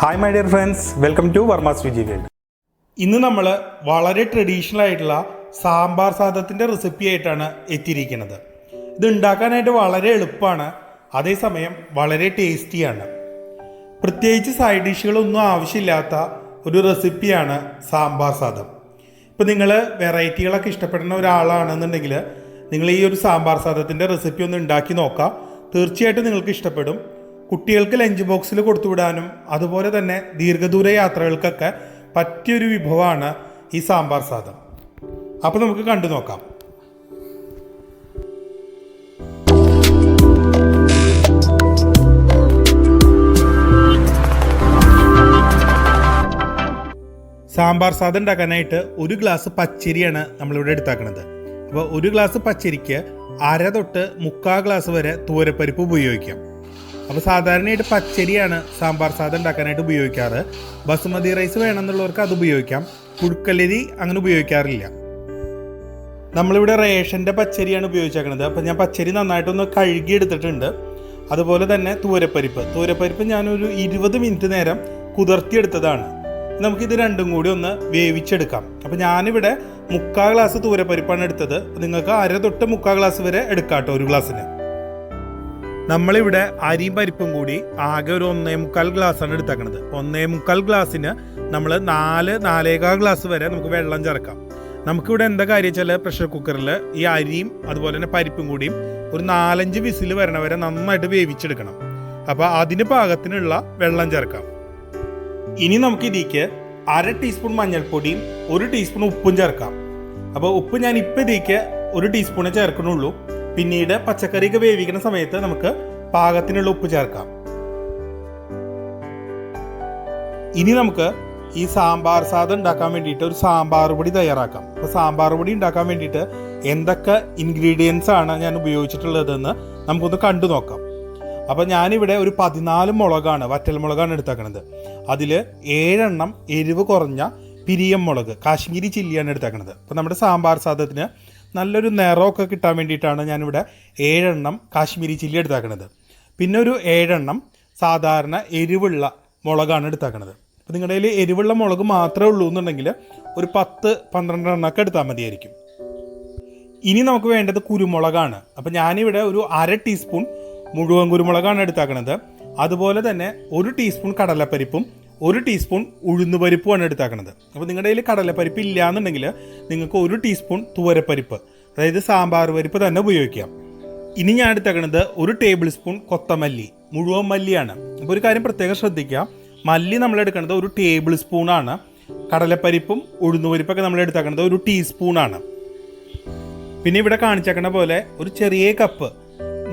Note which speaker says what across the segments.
Speaker 1: Hi my dear friends, welcome to Varma's Ruchi world. ഇന്ന് നമ്മൾ വളരെ ട്രഡീഷണൽ ആയിട്ടുള്ള സാമ്പാർ സാദത്തിൻ്റെ റെസിപ്പി ആയിട്ടാണ് എത്തിയിരിക്കുന്നത്. ഇത് ഉണ്ടാക്കാനായിട്ട് വളരെ എളുപ്പമാണ്, അതേസമയം വളരെ ടേസ്റ്റിയാണ്. പ്രത്യേകിച്ച് സൈഡ് ഡിഷുകളൊന്നും ആവശ്യമില്ലാത്ത ഒരു റെസിപ്പിയാണ് സാമ്പാർ സാദം. ഇപ്പോൾ നിങ്ങൾ വെറൈറ്റികളൊക്കെ ഇഷ്ടപ്പെടുന്ന ഒരാളാണെന്നുണ്ടെങ്കിൽ നിങ്ങൾ ഈ ഒരു സാമ്പാർ സാദത്തിൻ്റെ റെസിപ്പി ഒന്ന് ഉണ്ടാക്കി നോക്കാം. തീർച്ചയായിട്ടും നിങ്ങൾക്ക് ഇഷ്ടപ്പെടും. കുട്ടികൾക്ക് ലഞ്ച് ബോക്സിൽ കൊടുത്തുവിടാനും അതുപോലെ തന്നെ ദീർഘദൂര യാത്രകൾക്കൊക്കെ പറ്റിയൊരു വിഭവമാണ് ഈ സാമ്പാർ സാദം. അപ്പോൾ നമുക്ക് കണ്ടു നോക്കാം. സാമ്പാർ സാദം ഉണ്ടാക്കാനായിട്ട് ഒരു ഗ്ലാസ് പച്ചരിയാണ് നമ്മളിവിടെ എടുത്താക്കുന്നത്. അപ്പോൾ ഒരു ഗ്ലാസ് പച്ചരിക്ക് 1/2 തൊട്ട് 3/4 ഗ്ലാസ് വരെ തൂരപ്പരിപ്പ് ഉപയോഗിക്കാം. അപ്പോൾ സാധാരണയായിട്ട് പച്ചരിയാണ് സാമ്പാർ സാദം ഉണ്ടാക്കാനായിട്ട് ഉപയോഗിക്കാറ്. ബസുമതി റൈസ് വേണമെന്നുള്ളവർക്ക് അത് ഉപയോഗിക്കാം. പുഴുക്കലരി അങ്ങനെ ഉപയോഗിക്കാറില്ല. നമ്മളിവിടെ റേഷൻ്റെ പച്ചരിയാണ് ഉപയോഗിച്ചേക്കുന്നത്. അപ്പോൾ ഞാൻ പച്ചരി നന്നായിട്ടൊന്ന് കഴുകി എടുത്തിട്ടുണ്ട്. അതുപോലെ തന്നെ തൂരപ്പരിപ്പ് ഞാനൊരു 20 മിനിറ്റ് നേരം കുതിർത്തിയെടുത്തതാണ്. നമുക്കിത് രണ്ടും കൂടി ഒന്ന് വേവിച്ചെടുക്കാം. അപ്പോൾ ഞാനിവിടെ 3/4 ഗ്ലാസ് തൂരപ്പരിപ്പാണ് എടുത്തത്. നിങ്ങൾക്ക് 1/2 തൊട്ട് 3/4 ഗ്ലാസ് വരെ എടുക്കാം കേട്ടോ ഒരു ഗ്ലാസ്സിന്. നമ്മളിവിടെ അരിയും പരിപ്പും കൂടി ആകെ ഒരു 1.25 ഗ്ലാസ്സാണ് എടുത്തേക്കണത്. 1.25 ഗ്ലാസ്സിന് നമ്മൾ 4-4.25 ഗ്ലാസ് വരെ നമുക്ക് വെള്ളം ചേർക്കാം. നമുക്കിവിടെ എന്താ കാര്യം വെച്ചാൽ പ്രഷർ കുക്കറിൽ ഈ അരിയും അതുപോലെ തന്നെ പരിപ്പും കൂടിയും ഒരു 4-5 വിസിൽ വരണ വരെ നന്നായിട്ട് വേവിച്ചെടുക്കണം. അപ്പോൾ അതിന് പാകത്തിനുള്ള വെള്ളം ചേർക്കാം. ഇനി നമുക്ക് ഇതിലേക്ക് 1/2 ടീസ്പൂൺ മഞ്ഞൾപ്പൊടിയും 1 ടീസ്പൂൺ ഉപ്പും ചേർക്കാം. അപ്പോൾ ഉപ്പ് ഞാൻ ഇപ്പം ഇതിലേക്ക് 1 ടീസ്പൂണേ ചേർക്കണുള്ളൂ. പിന്നീട് പച്ചക്കറിയൊക്കെ വേവിക്കുന്ന സമയത്ത് നമുക്ക് പാകത്തിനുള്ള ഉപ്പ് ചേർക്കാം. ഇനി നമുക്ക് ഈ സാമ്പാർ സാദം ഉണ്ടാക്കാൻ വേണ്ടിയിട്ട് ഒരു സാമ്പാർ പൊടി തയ്യാറാക്കാം. അപ്പോൾ സാമ്പാർ പൊടി ഉണ്ടാക്കാൻ വേണ്ടിയിട്ട് എന്തൊക്കെ ഇൻഗ്രീഡിയൻസ് ആണ് ഞാൻ ഉപയോഗിച്ചിട്ടുള്ളതെന്ന് നമുക്കൊന്ന് കണ്ടു നോക്കാം. അപ്പോൾ ഞാനിവിടെ ഒരു 14 മുളകാണ്, വറ്റൽമുളകാണ് എടുത്തേക്കണത്. അതിൽ 7 എണ്ണം എരിവ് കുറഞ്ഞ പിരിയം മുളക്, കാശ്മീരി ചില്ലിയാണ് എടുത്തേക്കണത്. അപ്പോൾ നമ്മുടെ സാമ്പാർ സാദത്തിന് നല്ലൊരു നിറമൊക്കെ കിട്ടാൻ വേണ്ടിയിട്ടാണ് ഞാനിവിടെ 7 എണ്ണം കാശ്മീരി ചില്ലി എടുത്താക്കണത്. പിന്നെ ഒരു 7 എണ്ണം സാധാരണ എരിവുള്ള മുളകാണ് എടുത്താക്കണത്. അപ്പോൾ നിങ്ങളുടെ കയ്യിൽ എരിവുള്ള മുളക് മാത്രമേ ഉള്ളൂ എന്നുണ്ടെങ്കിൽ ഒരു 10-12 എണ്ണമൊക്കെ എടുത്താൽ മതിയായിരിക്കും. ഇനി നമുക്ക് വേണ്ടത് കുരുമുളകാണ്. അപ്പോൾ ഞാനിവിടെ ഒരു 1/2 ടീസ്പൂൺ മുഴുവൻ കുരുമുളകാണ് എടുത്താക്കണത്. അതുപോലെ തന്നെ 1 ടീസ്പൂൺ കടലപ്പരിപ്പും 1 ടീസ്പൂൺ ഉഴുന്നുപരിപ്പുമാണ് എടുത്താക്കണത്. അപ്പോൾ നിങ്ങളുടെ കയ്യിൽ കടലപ്പരിപ്പ് ഇല്ല എന്നുണ്ടെങ്കിൽ നിങ്ങൾക്ക് 1 ടീസ്പൂൺ തുവരപ്പരിപ്പ്, അതായത് സാമ്പാർ പരിപ്പ് തന്നെ ഉപയോഗിക്കാം. ഇനി ഞാൻ എടുത്താക്കണത് 1 ടേബിൾ സ്പൂൺ കൊത്തമല്ലി, മുഴുവൻ മല്ലിയാണ്. അപ്പോൾ ഒരു കാര്യം പ്രത്യേകം ശ്രദ്ധിക്കുക, മല്ലി നമ്മൾ എടുക്കുന്നത് 1 ടേബിൾ സ്പൂണാണ്. കടലപ്പരിപ്പും ഉഴുന്നുപരിപ്പൊക്കെ നമ്മൾ എടുത്താക്കണത് 1 ടീസ്പൂണാണ്. പിന്നെ ഇവിടെ കാണിച്ചേക്കണ പോലെ ഒരു ചെറിയ കപ്പ്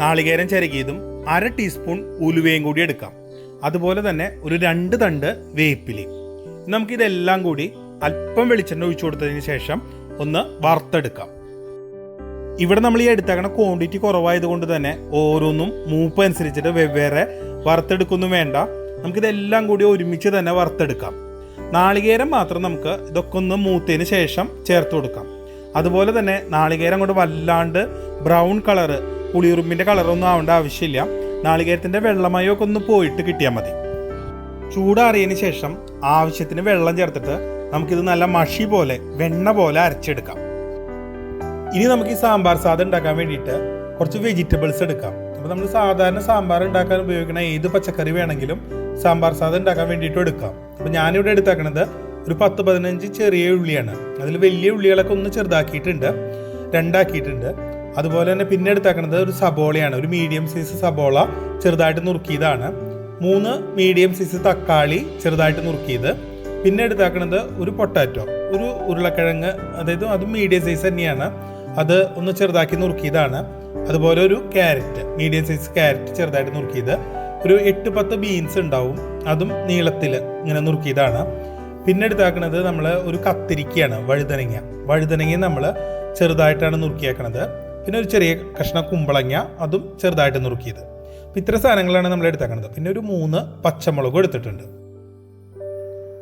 Speaker 1: നാളികേരം ചിരകിയതും 1/2 ടീസ്പൂൺ ഉലുവയും കൂടി എടുക്കാം. അതുപോലെ തന്നെ ഒരു 2 തണ്ട് വേപ്പില. നമുക്കിതെല്ലാം കൂടി അല്പം വെളിച്ചെണ്ണ ഒഴിച്ചു കൊടുത്തതിന് ശേഷം ഒന്ന് വറുത്തെടുക്കാം. ഇവിടെ നമ്മൾ ഈ എടുത്താക്കണ ക്വാണ്ടിറ്റി കുറവായതുകൊണ്ട് തന്നെ ഓരോന്നും മൂപ്പ് അനുസരിച്ചിട്ട് വെവ്വേറെ വറുത്തെടുക്കൊന്നും വേണ്ട. നമുക്കിതെല്ലാം കൂടി ഒരുമിച്ച് തന്നെ വറുത്തെടുക്കാം. നാളികേരം മാത്രം നമുക്ക് ഇതൊക്കെ ഒന്ന് മൂത്തതിന് ശേഷം ചേർത്ത് കൊടുക്കാം. അതുപോലെ തന്നെ നാളികേരം കൊണ്ട് വല്ലാണ്ട് ബ്രൗൺ കളറ്, പുളിയുറുമ്പിൻ്റെ കളറൊന്നും ആവേണ്ട ആവശ്യമില്ല. നാളികേരത്തിൻ്റെ വെള്ളമയമൊക്കെ ഒന്ന് പോയിട്ട് കിട്ടിയാൽ മതി. ചൂടാറിയതിന് ശേഷം ആവശ്യത്തിന് വെള്ളം ചേർത്തിട്ട് നമുക്കിത് നല്ല മഷി പോലെ, വെണ്ണ പോലെ അരച്ചെടുക്കാം. ഇനി നമുക്ക് ഈ സാമ്പാർ സാദം ഉണ്ടാക്കാൻ വേണ്ടിയിട്ട് കുറച്ച് വെജിറ്റബിൾസ് എടുക്കാം. അപ്പോൾ നമ്മൾ സാധാരണ സാമ്പാർ ഉണ്ടാക്കാൻ ഉപയോഗിക്കുന്ന ഏത് പച്ചക്കറി വേണമെങ്കിലും സാമ്പാർ സാദം ഉണ്ടാക്കാൻ വേണ്ടിയിട്ടും എടുക്കാം. അപ്പോൾ ഞാനിവിടെ എടുത്താക്കണത് ഒരു 10-15 ചെറിയ ഉള്ളിയാണ്. അതിൽ വലിയ ഉള്ളികളൊക്കെ ഒന്ന് ചെറുതാക്കിയിട്ടുണ്ട്, 2 ആക്കിയിട്ടുണ്ട്. അതുപോലെ തന്നെ പിന്നെ എടുത്താക്കുന്നത് ഒരു സബോളയാണ്, ഒരു മീഡിയം സൈസ് സബോള ചെറുതായിട്ട് നുറുക്കിയതാണ്. 3 മീഡിയം സൈസ് തക്കാളി ചെറുതായിട്ട് നുറുക്കിയത്. പിന്നെ എടുത്താക്കുന്നത് ഒരു പൊട്ടാറ്റോ, ഒരു ഉരുളക്കിഴങ്ങ്, അതായത് അത് മീഡിയം സൈസ് തന്നെയാണ്, അത് ഒന്ന് ചെറുതാക്കി നുറുക്കിയതാണ്. അതുപോലെ ഒരു ക്യാരറ്റ്, മീഡിയം സൈസ് ക്യാരറ്റ് ചെറുതായിട്ട് നുറുക്കിയത്. ഒരു 8-10 ബീൻസ് ഉണ്ടാവും, അതും നീളത്തിൽ ഇങ്ങനെ നുറുക്കിയതാണ്. പിന്നെ എടുത്താക്കുന്നത് നമ്മൾ ഒരു കത്തിരിക്കയാണ്, വഴുതനങ്ങ നമ്മൾ ചെറുതായിട്ടാണ് നുറുക്കിയേക്കണത്. പിന്നെ ഒരു ചെറിയ കഷ്ണം കുമ്പളങ്ങ, അതും ചെറുതായിട്ട് നുറുക്കിയത്. അപ്പോൾ ഇത്ര സാധനങ്ങളാണ് നമ്മൾ എടുത്തേക്കണത്. പിന്നെ ഒരു 3 പച്ചമുളകും എടുത്തിട്ടുണ്ട്.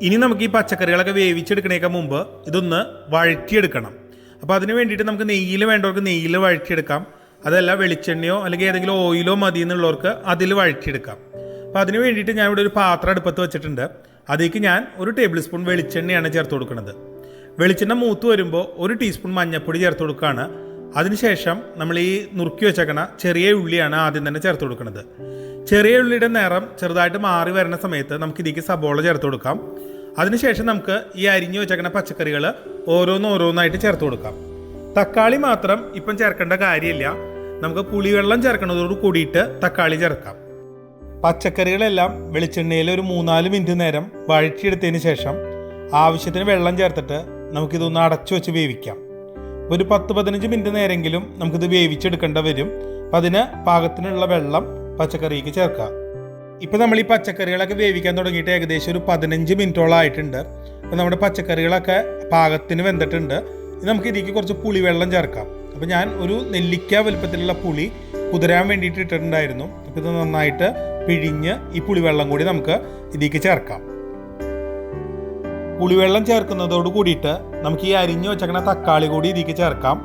Speaker 1: ഇനി നമുക്ക് ഈ പച്ചക്കറികളൊക്കെ വേവിച്ചെടുക്കണേക്കാൾ മുമ്പ് ഇതൊന്ന് വഴറ്റിയെടുക്കണം. അപ്പോൾ അതിന് വേണ്ടിയിട്ട് നമുക്ക് നെയ്യിൽ വേണ്ടവർക്ക് നെയ്യിൽ വഴറ്റിയെടുക്കാം. അതല്ല വെളിച്ചെണ്ണയോ അല്ലെങ്കിൽ ഏതെങ്കിലും ഓയിലോ മതി എന്നുള്ളവർക്ക് അതിൽ വഴറ്റിയെടുക്കാം. അപ്പോൾ അതിന് വേണ്ടിയിട്ട് ഞാൻ ഇവിടെ ഒരു പാത്രം അടുപ്പത്ത് വെച്ചിട്ടുണ്ട്. അതിലേക്ക് ഞാൻ 1 ടേബിൾ സ്പൂൺ വെളിച്ചെണ്ണയാണ് ചേർത്ത് കൊടുക്കുന്നത്. വെളിച്ചെണ്ണ മൂത്ത് വരുമ്പോൾ 1 ടീസ്പൂൺ മഞ്ഞൾപ്പൊടി ചേർത്ത് കൊടുക്കുകയാണ്. അതിനുശേഷം നമ്മൾ ഈ നുറുക്കി വെച്ചേക്കണ ചെറിയ ഉള്ളിയാണ് ആദ്യം തന്നെ ചേർത്ത് കൊടുക്കുന്നത്. ചെറിയ ഉള്ളിയുടെ നിറം ചെറുതായിട്ട് മാറി വരുന്ന സമയത്ത് നമുക്ക് ഇതിലേക്ക് സബോള ചേർത്ത് കൊടുക്കാം. അതിനുശേഷം നമുക്ക് ഈ അരിഞ്ഞു വെച്ചേക്കണ പച്ചക്കറികൾ ഓരോന്നായിട്ട് ചേർത്ത് കൊടുക്കാം. തക്കാളി മാത്രം ഇപ്പം ചേർക്കേണ്ട കാര്യമില്ല. നമുക്ക് പുളിവെള്ളം ചേർക്കുന്നതോട് കൂടിയിട്ട് തക്കാളി ചേർക്കാം. പച്ചക്കറികളെല്ലാം വെളിച്ചെണ്ണയിൽ ഒരു 3-4 മിനിറ്റ് നേരം വഴറ്റിയെടുത്തതിന് ശേഷം ആവശ്യത്തിന് വെള്ളം ചേർത്തിട്ട് നമുക്കിതൊന്ന് അടച്ചു വെച്ച് വേവിക്കാം. ഒരു 10-15 മിനിറ്റ് നേരെങ്കിലും നമുക്കിത് വേവിച്ചെടുക്കേണ്ട വരും. അപ്പം അതിന് പാകത്തിനുള്ള വെള്ളം പച്ചക്കറിക്ക് ചേർക്കാം. ഇപ്പം നമ്മൾ ഈ പച്ചക്കറികളൊക്കെ വേവിക്കാൻ തുടങ്ങിയിട്ട് ഏകദേശം ഒരു 15 മിനിറ്റോളം ആയിട്ടുണ്ട്. അപ്പം നമ്മുടെ പച്ചക്കറികളൊക്കെ പാകത്തിന് വെന്തിട്ടുണ്ട്. നമുക്ക് ഇതിലേക്ക് കുറച്ച് പുളിവെള്ളം ചേർക്കാം. അപ്പോൾ ഞാൻ ഒരു നെല്ലിക്ക വലുപ്പത്തിലുള്ള പുളി കുതിരാൻ വേണ്ടിയിട്ട് ഇട്ടിട്ടുണ്ടായിരുന്നു. അപ്പോൾ ഇത് നന്നായിട്ട് പിഴിഞ്ഞ് ഈ പുളിവെള്ളം കൂടി നമുക്ക് ഇതിലേക്ക് ചേർക്കാം. പുളിവെള്ളം ചേർക്കുന്നതോട് കൂടിയിട്ട് നമുക്ക് ഈ അരിഞ്ഞു വെച്ചേക്കണ തക്കാളി കൂടി ഇതിലേക്ക് ചേർക്കാം.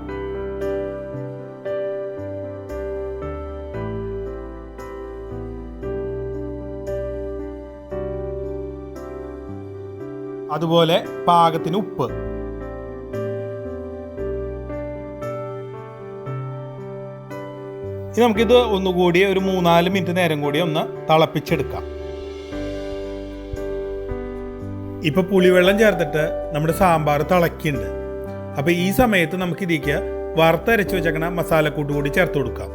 Speaker 1: അതുപോലെ പാകത്തിന് ഉപ്പ്. ഇനി നമുക്കിത് ഒന്നുകൂടി ഒരു 3-4 മിനിറ്റ് നേരം കൂടി ഒന്ന് തിളപ്പിച്ചെടുക്കാം. ഇപ്പൊ പുളിവെള്ളം ചേർത്തിട്ട് നമ്മുടെ സാമ്പാർ തിളക്കിണ്ട്. അപ്പൊ ഈ സമയത്ത് നമുക്ക് ഇതിലേക്ക് വറുത്തരച്ച് വെച്ചേക്കണ മസാലക്കൂട്ട് കൂടി ചേർത്ത് കൊടുക്കാം.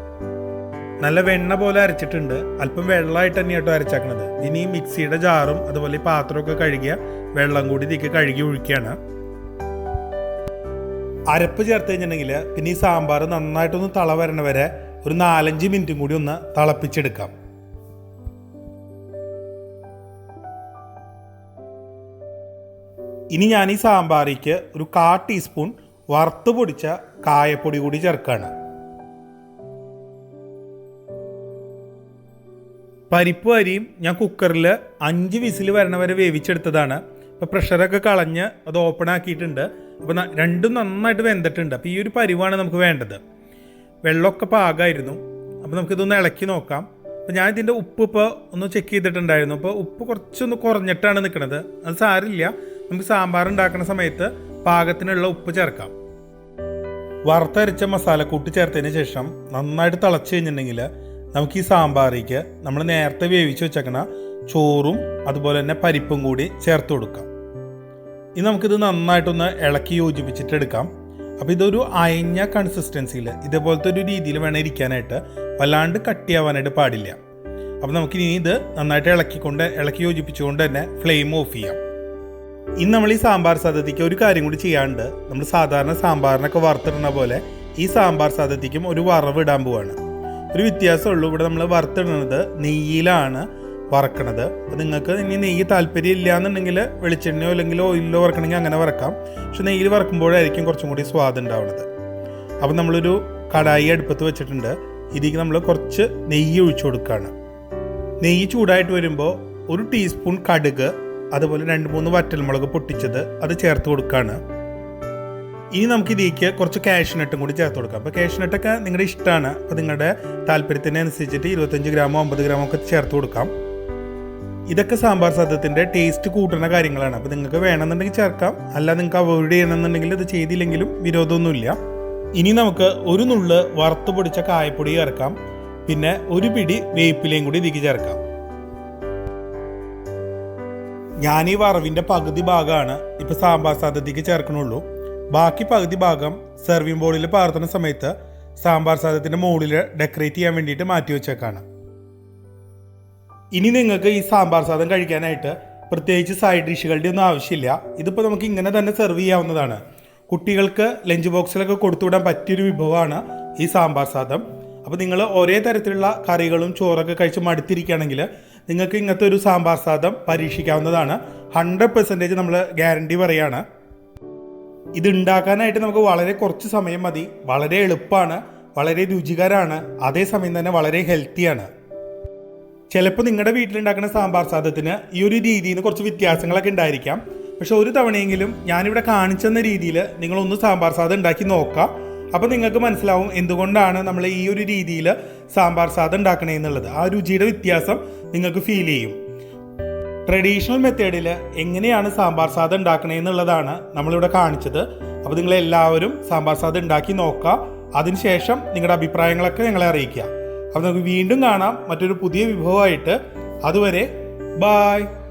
Speaker 1: നല്ല വെണ്ണ പോലെ അരച്ചിട്ടുണ്ട്. അല്പം വെള്ളമായിട്ട് തന്നെയാട്ടോ അരച്ചേക്കണത്. ഇനി മിക്സിയുടെ ജാറും അതുപോലെ ഈ പാത്രമൊക്കെ കഴുകിയ വെള്ളം കൂടി ഇതിലേക്ക് കഴുകി ഒഴിക്കുകയാണ്. അരപ്പ് ചേർത്ത് കഴിഞ്ഞിട്ടുണ്ടെങ്കിൽ പിന്നെ ഈ സാമ്പാർ നന്നായിട്ടൊന്ന് തള വരണ വരെ ഒരു 4-5 മിനിറ്റും കൂടി ഒന്ന് തിളപ്പിച്ചെടുക്കാം. ഇനി ഞാൻ ഈ സാമ്പാറിക്ക് ഒരു 1/4 ടീസ്പൂൺ വറുത്ത് പൊടിച്ച കായപ്പൊടി കൂടി ചേർക്കുകയാണ്. പരിപ്പ് അരിയും ഞാൻ കുക്കറിൽ 5 വിസിൽ വരണ വരെ വേവിച്ചെടുത്തതാണ്. ഇപ്പോൾ പ്രഷറൊക്കെ കളഞ്ഞ് അത് ഓപ്പൺ ആക്കിയിട്ടുണ്ട്. അപ്പോൾ രണ്ടും നന്നായിട്ട് വെന്തിട്ടുണ്ട്. അപ്പോൾ ഈ ഒരു പരിവാണ് നമുക്ക് വേണ്ടത്. വെള്ളമൊക്കെ പാകമായിരുന്നു. അപ്പോൾ നമുക്കിതൊന്ന് ഇളക്കി നോക്കാം. അപ്പോൾ ഞാൻ ഇതിൻ്റെ ഉപ്പ് ഇപ്പോൾ ഒന്ന് ചെക്ക് ചെയ്തിട്ടുണ്ടായിരുന്നു. അപ്പോൾ ഉപ്പ് കുറച്ചൊന്ന് കുറഞ്ഞിട്ടാണ് നിൽക്കുന്നത്. അത് സാരമില്ല, നമുക്ക് സാമ്പാർ ഉണ്ടാക്കുന്ന സമയത്ത് പാകത്തിനുള്ള ഉപ്പ് ചേർക്കാം. വറുത്തരച്ച മസാലക്കൂട്ട് ചേർത്തതിന് ശേഷം നന്നായിട്ട് തിളച്ച് കഴിഞ്ഞിട്ടുണ്ടെങ്കിൽ നമുക്ക് ഈ സാമ്പാറിക്ക് നമ്മൾ നേരത്തെ വേവിച്ച് വെച്ചേക്കണ ചോറും അതുപോലെ തന്നെ പരിപ്പും കൂടി ചേർത്ത് കൊടുക്കാം. ഇനി നമുക്കിത് നന്നായിട്ടൊന്ന് ഇളക്കി യോജിപ്പിച്ചിട്ടെടുക്കാം. അപ്പോൾ ഇതൊരു അയഞ്ഞ കൺസിസ്റ്റൻസിയിൽ ഇതേപോലത്തെ ഒരു രീതിയിൽ വേണം ഇരിക്കാനായിട്ട്. വല്ലാണ്ട് കട്ടിയാവാനായിട്ട് പാടില്ല. അപ്പോൾ നമുക്കിനി ഇത് നന്നായിട്ട് ഇളക്കി യോജിപ്പിച്ചുകൊണ്ട് തന്നെ ഫ്ലെയിം ഓഫ് ചെയ്യാം. ഇനി നമ്മൾ ഈ സാമ്പാർ സാദത്തിക്ക് ഒരു കാര്യം കൂടി ചെയ്യാണ്ട്, നമ്മൾ സാധാരണ സാമ്പാറിനൊക്കെ വറുത്തിടുന്ന പോലെ ഈ സാമ്പാർ സാദത്തിക്കും ഒരു വറവ് ഇടാൻ പോവാണ്. ഒരു വ്യത്യാസമുള്ളൂ. ഇവിടെ നമ്മൾ വറുത്തിടുന്നത് നെയ്യിലാണ് വറക്കണത്. അപ്പോൾ നിങ്ങൾക്ക് ഇനി നെയ്യ് താല്പര്യം ഇല്ല എന്നുണ്ടെങ്കിൽ വെളിച്ചെണ്ണയോ അല്ലെങ്കിൽ ഓയിലോ വറക്കണമെങ്കിൽ അങ്ങനെ വറക്കാം. പക്ഷെ നെയ്യിൽ വറക്കുമ്പോഴായിരിക്കും കുറച്ചും കൂടി സ്വാദ് ഉണ്ടാവുന്നത്. അപ്പം നമ്മളൊരു കടായി അടുപ്പത്ത് വെച്ചിട്ടുണ്ട്. ഇതിലേക്ക് നമ്മൾ കുറച്ച് നെയ്യ് ഒഴിച്ചു കൊടുക്കുകയാണ്. നെയ്യ് ചൂടായിട്ട് വരുമ്പോൾ 1 ടീസ്പൂൺ കടുക്, അതുപോലെ 2-3 വറ്റൽമുളക് പൊട്ടിച്ചത് അത് ചേർത്ത് കൊടുക്കുകയാണ്. ഇനി നമുക്ക് ഇതിലേക്ക് കുറച്ച് കാഷ്നട്ടും കൂടി ചേർത്ത് കൊടുക്കാം. അപ്പോൾ കാഷ്നട്ടൊക്കെ നിങ്ങളുടെ ഇഷ്ടമാണ്. അപ്പോൾ നിങ്ങളുടെ താല്പര്യത്തിനനുസരിച്ചിട്ട് 25 ഗ്രാമോ 50 ഗ്രാമോ ഒക്കെ ചേർത്ത് കൊടുക്കാം. ഇതൊക്കെ സാമ്പാർ സാദത്തിൻ്റെ ടേസ്റ്റ് കൂട്ടുന്ന കാര്യങ്ങളാണ്. അപ്പോൾ നിങ്ങൾക്ക് വേണമെന്നുണ്ടെങ്കിൽ ചേർക്കാം, അല്ല നിങ്ങൾക്ക് അവോയ്ഡ് ചെയ്യണമെന്നുണ്ടെങ്കിൽ ഇത് ചെയ്തില്ലെങ്കിലും വിരോധമൊന്നുമില്ല. ഇനി നമുക്ക് ഒരു നുള്ള് വറുത്ത് പൊടിച്ച കായപ്പൊടി ചേർക്കാം. പിന്നെ ഒരു പിടി വേപ്പിലയും കൂടി ഇതിലേക്ക് ചേർക്കാം. ഞാൻ ഈ വറവിൻ്റെ പകുതി ഭാഗമാണ് ഇപ്പോൾ സാമ്പാർ സാദത്തേക്ക് ചേർക്കണുള്ളൂ. ബാക്കി പകുതി ഭാഗം സെർവിങ് ബോളിൽ പാർത്തുന്ന സമയത്ത് സാമ്പാർ സാദത്തിൻ്റെ മുകളിൽ ഡെക്കറേറ്റ് ചെയ്യാൻ വേണ്ടിയിട്ട് മാറ്റി വെച്ചേക്കാണ്. ഇനി നിങ്ങൾക്ക് ഈ സാമ്പാർ സാദം കഴിക്കാനായിട്ട് പ്രത്യേകിച്ച് സൈഡ് ഡിഷുകളുടെ ഒന്നും ആവശ്യമില്ല. ഇതിപ്പോൾ നമുക്ക് ഇങ്ങനെ തന്നെ സെർവ് ചെയ്യാവുന്നതാണ്. കുട്ടികൾക്ക് ലഞ്ച് ബോക്സിലൊക്കെ കൊടുത്തുവിടാൻ പറ്റിയൊരു വിഭവമാണ് ഈ സാമ്പാർ സാദം. അപ്പോൾ നിങ്ങൾ ഒരേ തരത്തിലുള്ള കറികളും ചോറൊക്കെ കഴിച്ച് മടുത്തിരിക്കുകയാണെങ്കിൽ നിങ്ങൾക്ക് ഇങ്ങനത്തെ ഒരു സാമ്പാർ സാദം പരീക്ഷിക്കാവുന്നതാണ്. 100% നമ്മൾ ഗ്യാരണ്ടി പറയുകയാണ്. ഇത് ഉണ്ടാക്കാനായിട്ട് നമുക്ക് വളരെ കുറച്ച് സമയം മതി. വളരെ എളുപ്പമാണ്, വളരെ രുചികരമാണ്, അതേസമയം തന്നെ വളരെ ഹെൽത്തിയാണ്. ചിലപ്പോൾ നിങ്ങളുടെ വീട്ടിലുണ്ടാക്കുന്ന സാമ്പാർ സാദത്തിന് ഈ ഒരു രീതിയിൽ നിന്ന് കുറച്ച് വ്യത്യാസങ്ങളൊക്കെ ഉണ്ടായിരിക്കാം. പക്ഷെ ഒരു തവണയെങ്കിലും ഞാനിവിടെ കാണിച്ചെന്ന രീതിയിൽ നിങ്ങളൊന്ന് സാമ്പാർ സാദം ഉണ്ടാക്കി നോക്കാം. അപ്പോൾ നിങ്ങൾക്ക് മനസ്സിലാവും എന്തുകൊണ്ടാണ് നമ്മൾ ഈ ഒരു രീതിയിൽ സാമ്പാർ സാദം ഉണ്ടാക്കണേന്നുള്ളത്. ആ രുചിയുടെ വ്യത്യാസം നിങ്ങൾക്ക് ഫീൽ ചെയ്യും. ട്രഡീഷണൽ മെത്തേഡിൽ എങ്ങനെയാണ് സാമ്പാർ സാദം ഉണ്ടാക്കണേന്നുള്ളതാണ് നമ്മളിവിടെ കാണിച്ചത്. അപ്പോൾ നിങ്ങളെല്ലാവരും സാമ്പാർ സാദം ഉണ്ടാക്കി നോക്കുക. അതിനുശേഷം നിങ്ങളുടെ അഭിപ്രായങ്ങളൊക്കെ ഞങ്ങളെ അറിയിക്കുക. അപ്പോൾ നമുക്ക് വീണ്ടും കാണാം മറ്റൊരു പുതിയ വിഭവമായിട്ട്. അതുവരെ ബായ്.